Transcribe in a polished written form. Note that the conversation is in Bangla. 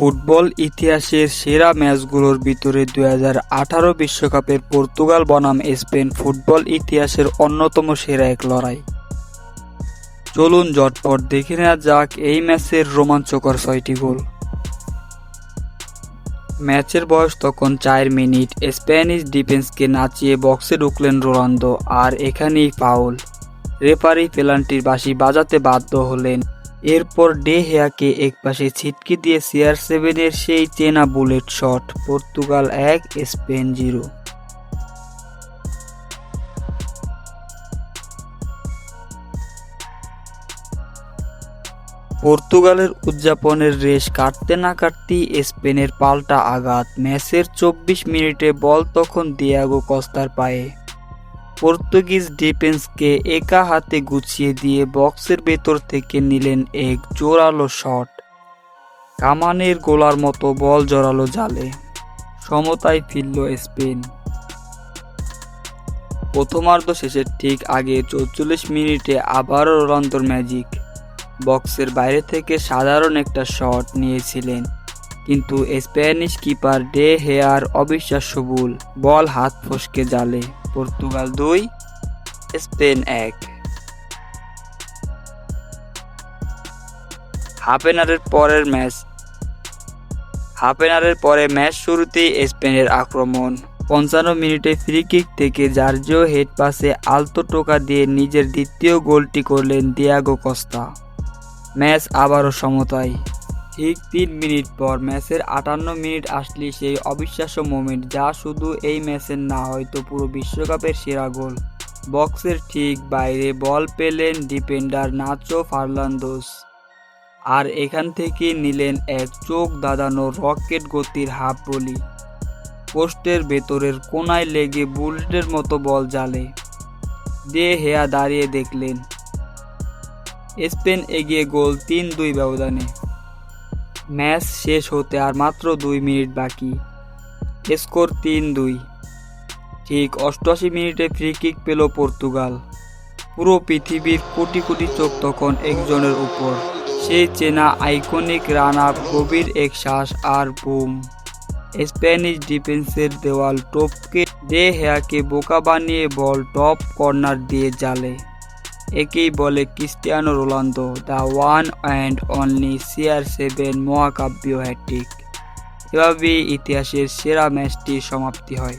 ফুটবল ইতিহাসের সেরা ম্যাচগুলোর ভিতরে 2018 বিশ্বকাপের পর্তুগাল বনাম স্পেন ফুটবল ইতিহাসের অন্যতম সেরা এক লড়াই। চলুন ঝটপট দেখে নেওয়া যাক এই ম্যাচের রোমাঞ্চকর 6টি গোল। ম্যাচের বয়স তখন 4 মিনিট। স্প্যানিশ ডিফেন্সকে নাচিয়ে বক্সে ঢুকলেন রোনালদো, আর এখানেই ফাউল। রেফারি পেনাল্টির বাঁশি বাজাতে বাধ্য হলেন। এরপর ডে হেয়াকে একপাশে ছিটকে দিয়ে CR7-এর সেই চেনা বুলেট শট। Portugal 1, Spain 0। পর্তুগালের উদযাপনের রেশ কাটতে না কাটতেই স্পেনের পাল্টা আঘাত। ম্যাচের 24 মিনিটে বল তখন দিয়াগো কস্তার পায়ে। পর্তুগিজ ডিফেন্সকে একা হাতে গুছিয়ে দিয়ে বক্সের ভেতর থেকে নিলেন এক জোরালো শট। কামানের গোলার মতো বল জড়ালো জালে। সমতায় ফিরল স্পেন। প্রথমার্ধ শেষের ঠিক আগে 44 মিনিটে আবারও রোনালদোর ম্যাজিক। বক্সের বাইরে থেকে সাধারণ একটা শট নিয়েছিলেন, কিন্তু স্প্যানিশ কিপার ডে হেয়ার অবিশ্বাস্য ভুল। বল হাত ফসকে জালে। Portugal 2, Spain 1। হাফ অ্যান আওয়ারের পরে ম্যাচ শুরুতেই স্পেনের আক্রমণ। 55 মিনিটে ফ্রি কিক থেকে জার্জিও হেড পাসে আলতো টোকা দিয়ে নিজের দ্বিতীয় গোলটি করলেন দিয়াগো কস্তা। ম্যাচ আবারও সমতায়। ঠিক 3 মিনিট পর ম্যাচের 58 মিনিট আসলেই সেই অবিশ্বাস্য মোমেন্ট, যা শুধু এই ম্যাচের না, হয়তো পুরো বিশ্বকাপের সেরা গোল। বক্সের ঠিক বাইরে বল পেলেন ডিফেন্ডার নাচো ফার্নান্দোস, আর এখান থেকে নিলেন এক চোখ ধাঁধানো রকেট গতির হাফ ভলি। পোস্টের ভেতরের কোনায় লেগে বুলেটের মতো বল জালে। ডে হেয়া দাঁড়িয়ে দেখলেন। স্পেন এগিয়ে গোল 3-2 ব্যবধানে। ম্যাচ শেষ হতে আর মাত্র 2 মিনিট বাকি। স্কোর 3-2। ঠিক 88 মিনিটে ফ্রি কিক পেল পর্তুগাল। পুরো পৃথিবীর কোটি কোটি চোখ তখন একজনের উপর। সেই চেনা আইকনিক রান আপ, গভীর এক শ্বাস, আর বুম। স্প্যানিশ ডিফেন্সের দেওয়াল টপকে ডে হেয়াকে বোকা বানিয়ে বল টপ কর্নার দিয়ে জালে। একেই বলে Cristiano Ronaldo, the one and only CR7 মহাকাব্য হ্যাট্রিক। এভাবেই ইতিহাসের সেরা ম্যাচটির সমাপ্তি হয়।